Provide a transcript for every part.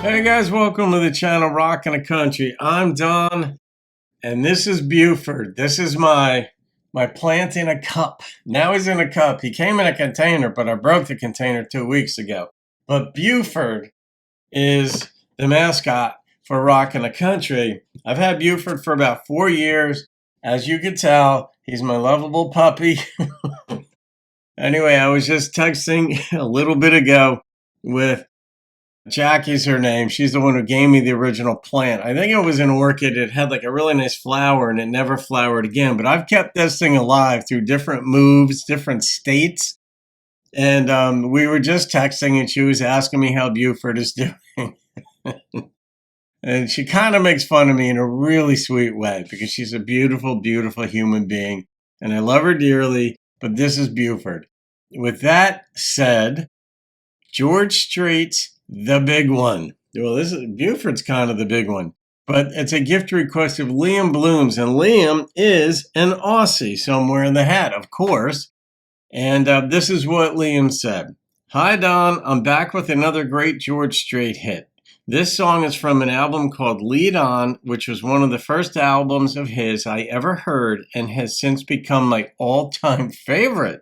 Hey guys, welcome to the channel Rockin' the Country. I'm Don, and this is Buford. This is my plant in a cup. Now he's in a cup. He came in a container, but I broke the container 2 weeks ago. But Buford is the mascot for Rockin' the Country. I've had Buford for about 4 years. As you can tell, he's my lovable puppy. Anyway, I was just texting a little bit ago with Jackie's her name. She's the one who gave me the original plant. I think it was an orchid. It had like a really nice flower and it never flowered again. But I've kept this thing alive through different moves, different states. And we were just texting and she was asking me how Buford is doing. And she kind of makes fun of me in a really sweet way because she's a beautiful, beautiful human being. And I love her dearly. But this is Buford. With that said, George Strait's The Big One. Well, this is Buford's kind of the big one, but it's a gift request of Liam Blooms, and Liam is an Aussie somewhere in the hat, of course. And this is what Liam said. Hi, Don. I'm back with another great George Strait hit. This song is from an album called Lead On, which was one of the first albums of his I ever heard and has since become my all-time favorite.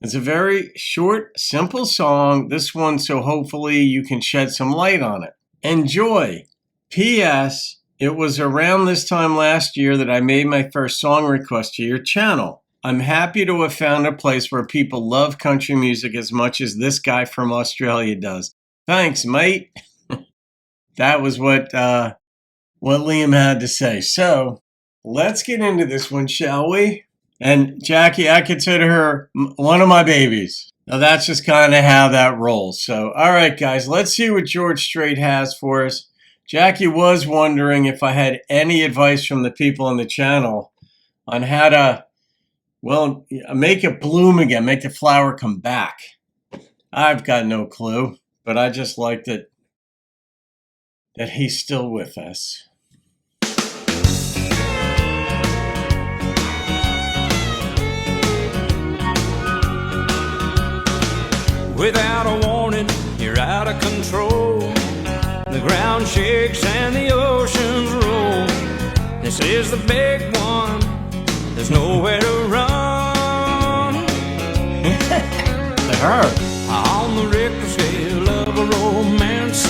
It's a very short, simple song, this one, so hopefully you can shed some light on it. Enjoy! P.S. It was around this time last year that I made my first song request to your channel. I'm happy to have found a place where people love country music as much as this guy from Australia does. Thanks, mate! That was what Liam had to say. So, let's get into this one, shall we? And Jackie, I consider her one of my babies. Now that's just kind of how that rolls. So, all right, guys, let's see what George Strait has for us. Jackie was wondering if I had any advice from the people on the channel on how to, well, make it bloom again, make the flower come back. I've got no clue, but I just like that he's still with us. Without a warning, you're out of control. The ground shakes and the oceans roll. This is the big one. There's nowhere to run. On the Richter scale of a romance,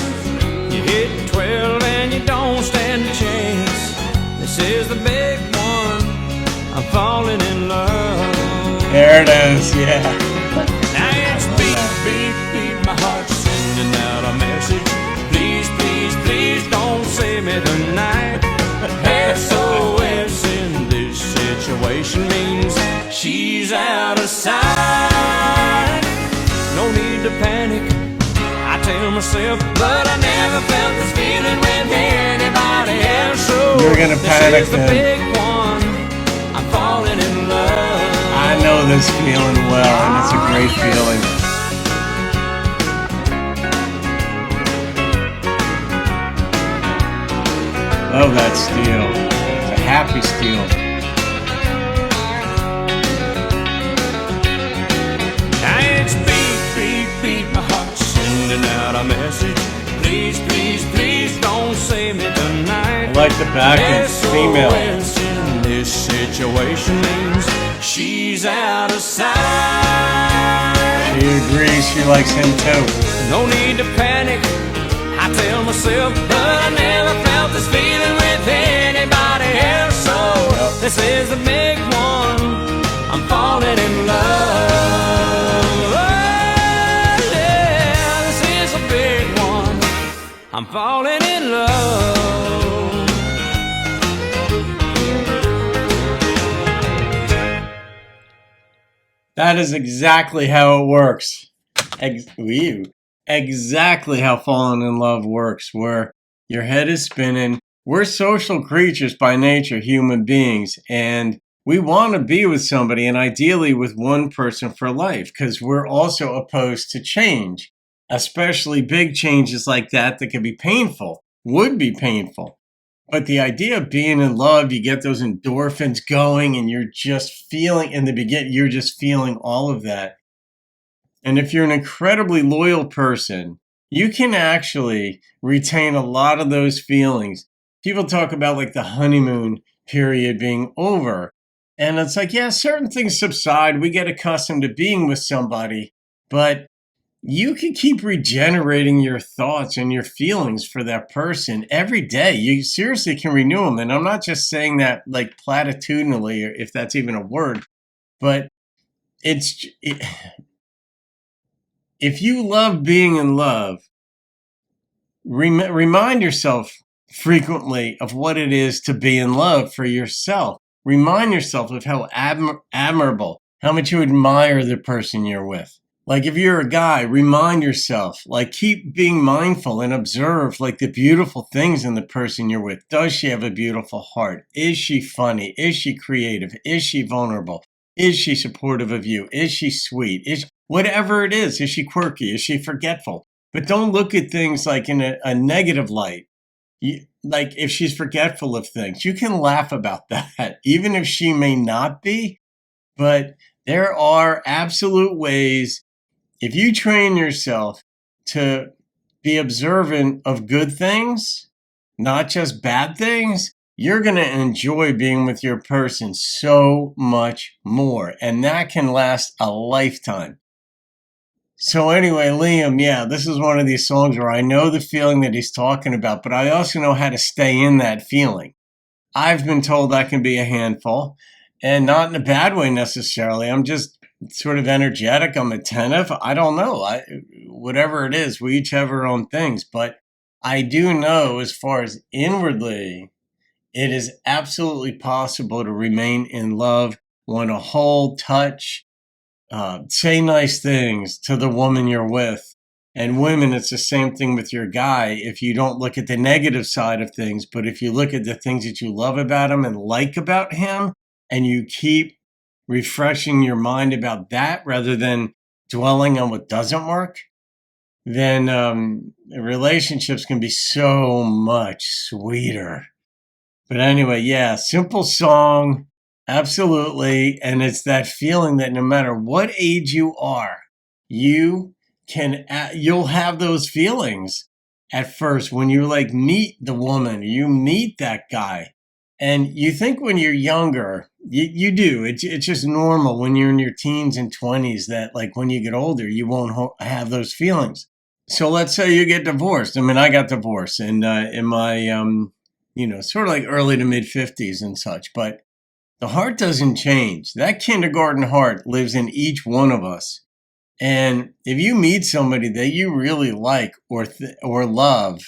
you hit 12 and you don't stand a chance. This is the big one. I'm falling in love. There it is, yeah. My heart's sending out a message. Please, please, please don't save me tonight. SOS in this situation means she's out of sight. No need to panic, I tell myself, but I never felt this feeling with anybody else. So you're gonna panic this is the big one. I'm falling in love. I know this feeling well, and it's a great feeling. Love that steel. It's a happy steel. Now it's beat, beat, beat, my heart's sending out a message. Please, please, please don't save me tonight. I like the back end, female. SOS in this situation means she's out of sight. She agrees, she likes him too. No need to panic, I tell myself, but I never felt this feeling with anybody else. So this is the big one. I'm falling in love. Oh, yeah, this is a big one. I'm falling in love. That is exactly how it works. Exactly how falling in love works, where your head is spinning. We're social creatures by nature, human beings, and we want to be with somebody, and ideally with one person for life, because we're also opposed to change, especially big changes like that can be painful, would be painful. But the idea of being in love, you get those endorphins going and you're just feeling, in the beginning, you're just feeling all of that. And if you're an incredibly loyal person, you can actually retain a lot of those feelings. People talk about like the honeymoon period being over. And it's like, yeah, certain things subside. We get accustomed to being with somebody, but you can keep regenerating your thoughts and your feelings for that person every day. You seriously can renew them. And I'm not just saying that like platitudinally, or if that's even a word, but if you love being in love, remind yourself frequently of what it is to be in love for yourself. Remind yourself of how admirable, how much you admire the person you're with. Like if you're a guy, remind yourself, like keep being mindful and observe like the beautiful things in the person you're with. Does she have a beautiful heart? Is she funny? Is she creative? Is she vulnerable? Is she supportive of you? Is she sweet? Whatever it is she quirky? Is she forgetful? But don't look at things like in a negative light. Like if she's forgetful of things, you can laugh about that, even if she may not be. But there are absolute ways, if you train yourself to be observant of good things, not just bad things, you're going to enjoy being with your person so much more. And that can last a lifetime. So anyway, Liam, yeah, this is one of these songs where I know the feeling that he's talking about, but I also know how to stay in that feeling. I've been told I can be a handful, and not in a bad way necessarily. I'm just sort of energetic. I'm attentive. I don't know. Whatever it is, we each have our own things. But I do know, as far as inwardly, it is absolutely possible to remain in love, want to hold, touch, say nice things to the woman you're with. And women, it's the same thing with your guy. If you don't look at the negative side of things, but if you look at the things that you love about him and like about him, and you keep refreshing your mind about that rather than dwelling on what doesn't work, then relationships can be so much sweeter. But anyway, yeah, simple song. Absolutely. And it's that feeling that no matter what age you are, you'll have those feelings at first when you like meet the woman, you meet that guy. And you think when you're younger, you do. It's just normal when you're in your teens and 20s that like when you get older, you won't have those feelings. So let's say you get divorced. I mean, I got divorced in my, sort of like early to mid 50s and such, but the heart doesn't change. That kindergarten heart lives in each one of us. And if you meet somebody that you really like or love,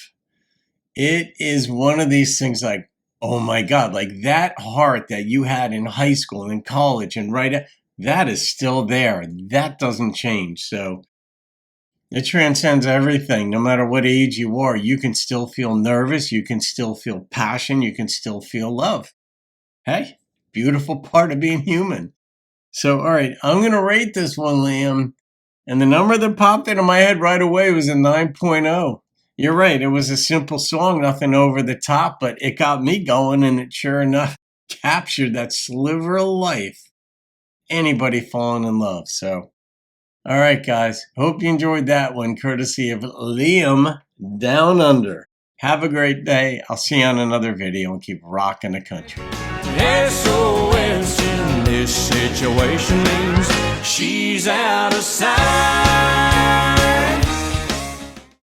it is one of these things like, oh my God, like that heart that you had in high school and in college and that is still there. That doesn't change. So it transcends everything. No matter what age you are, you can still feel nervous. You can still feel passion. You can still feel love. Hey, beautiful part of being human. So, all right, I'm going to rate this one, Liam. And the number that popped into my head right away was a 9.0. You're right. It was a simple song, nothing over the top, but it got me going, and it sure enough captured that sliver of life. Anybody falling in love. So, all right, guys. Hope you enjoyed that one, courtesy of Liam Down Under. Have a great day. I'll see you on another video and keep rocking the country. SOS in this situation means she's out of sight.